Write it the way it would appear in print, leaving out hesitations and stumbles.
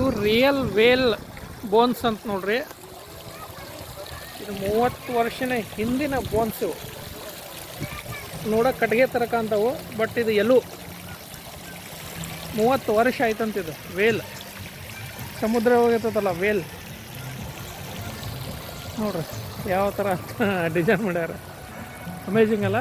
ಇದು real veil bones ಅಂತ ನೋಡ್ರಿ. ಇದು 30 ವರ್ಷದ ಹಿಂದಿನ ಬೋನ್ಸು. ನೋಡೋಕೆ ಕಟ್ಟಿಗೆ ಥರ ಕಾಣ್ತಾವು, ಬಟ್ ಇದು ಎಲ್ಲೂ 30 ವರ್ಷ ಆಯ್ತಂತಿದು. ವೇಲ್ ಸಮುದ್ರ ಹೋಗಿರ್ತದಲ್ಲ ವೇಲ್, ನೋಡ್ರಿ ಯಾವ ಥರ ಡಿಸೈನ್ ಮಾಡ್ಯಾರ. ಅಮೇಜಿಂಗ್ ಅಲ್ಲ.